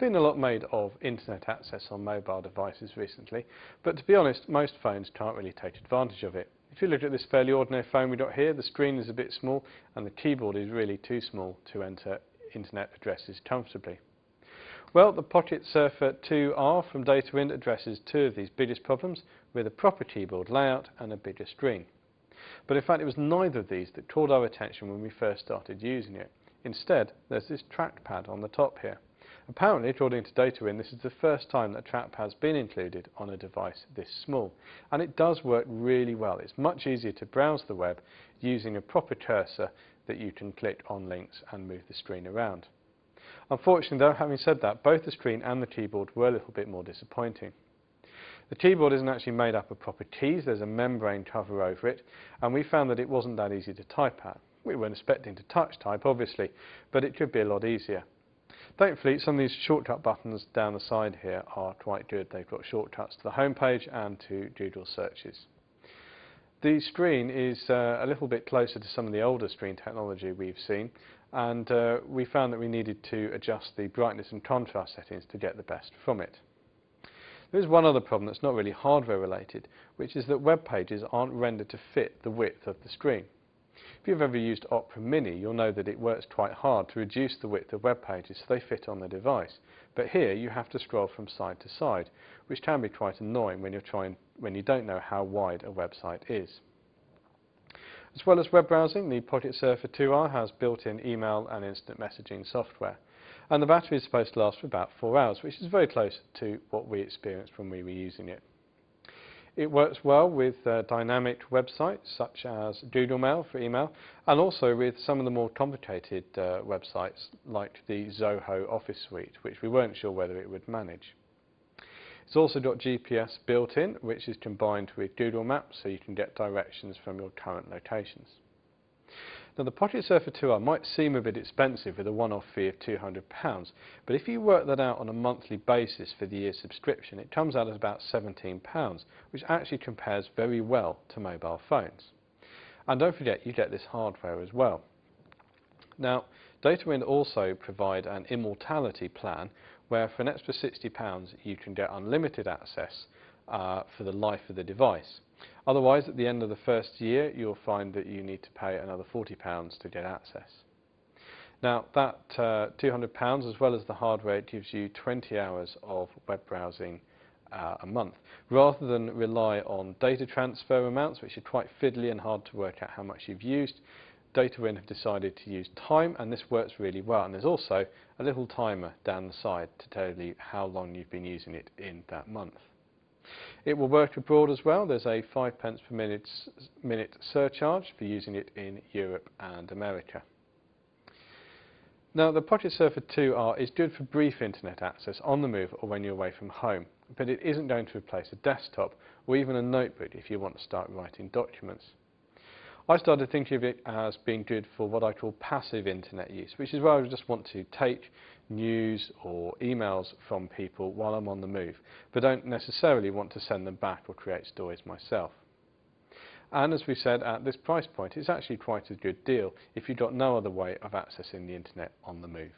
been a lot made of internet access on mobile devices recently, but to be honest, most phones can't really take advantage of it. If you look at this fairly ordinary phone we've got here, the screen is a bit small and the keyboard is really too small to enter internet addresses comfortably. Well, the PocketSurfer2R from Datawind addresses two of these biggest problems with a proper keyboard layout and a bigger screen. But in fact it was neither of these that caught our attention when we first started using it. Instead, there's this trackpad on the top here. Apparently, according to Datawind, this is the first time that a trackpad has been included on a device this small. And it does work really well. It's much easier to browse the web using a proper cursor that you can click on links and move the screen around. Unfortunately though, having said that, both the screen and the keyboard were a little bit more disappointing. The keyboard isn't actually made up of proper keys, there's a membrane cover over it, and we found that it wasn't that easy to type at. We weren't expecting to touch type obviously, but it could be a lot easier. Thankfully, some of these shortcut buttons down the side here are quite good. They've got shortcuts to the home page and to Google searches. The screen is a little bit closer to some of the older screen technology we've seen, and we found that we needed to adjust the brightness and contrast settings to get the best from it. There's one other problem that's not really hardware related, which is that web pages aren't rendered to fit the width of the screen. If you've ever used Opera Mini, you'll know that it works quite hard to reduce the width of web pages so they fit on the device. But here you have to scroll from side to side, which can be quite annoying when you don't know how wide a website is. As well as web browsing, the PocketSurfer2R has built-in email and instant messaging software. And the battery is supposed to last for about 4 hours, which is very close to what we experienced when we were using it. It works well with dynamic websites such as Google Mail for email, and also with some of the more complicated websites like the Zoho Office Suite, which we weren't sure whether it would manage. It's also got GPS built in, which is combined with Google Maps, so you can get directions from your current locations. Now the PocketSurfer2R might seem a bit expensive with a one-off fee of £200, but if you work that out on a monthly basis for the year's subscription, it comes out at about £17, which actually compares very well to mobile phones. And don't forget, you get this hardware as well. Now, Datawind also provide an immortality plan where for an extra £60 you can get unlimited access for the life of the device. Otherwise, at the end of the first year, you'll find that you need to pay another £40 to get access. Now, that £200, as well as the hardware, gives you 20 hours of web browsing a month. Rather than rely on data transfer amounts, which are quite fiddly and hard to work out how much you've used, Datawind have decided to use time, and this works really well. And there's also a little timer down the side to tell you how long you've been using it in that month. It will work abroad as well. There's a 5 pence per minute surcharge for using it in Europe and America. Now the PocketSurfer2R is good for brief internet access on the move or when you're away from home, but it isn't going to replace a desktop or even a notebook if you want to start writing documents. I started thinking of it as being good for what I call passive internet use, which is where I just want to take news or emails from people while I'm on the move, but don't necessarily want to send them back or create stories myself. And as we said, at this price point, it's actually quite a good deal if you've got no other way of accessing the internet on the move.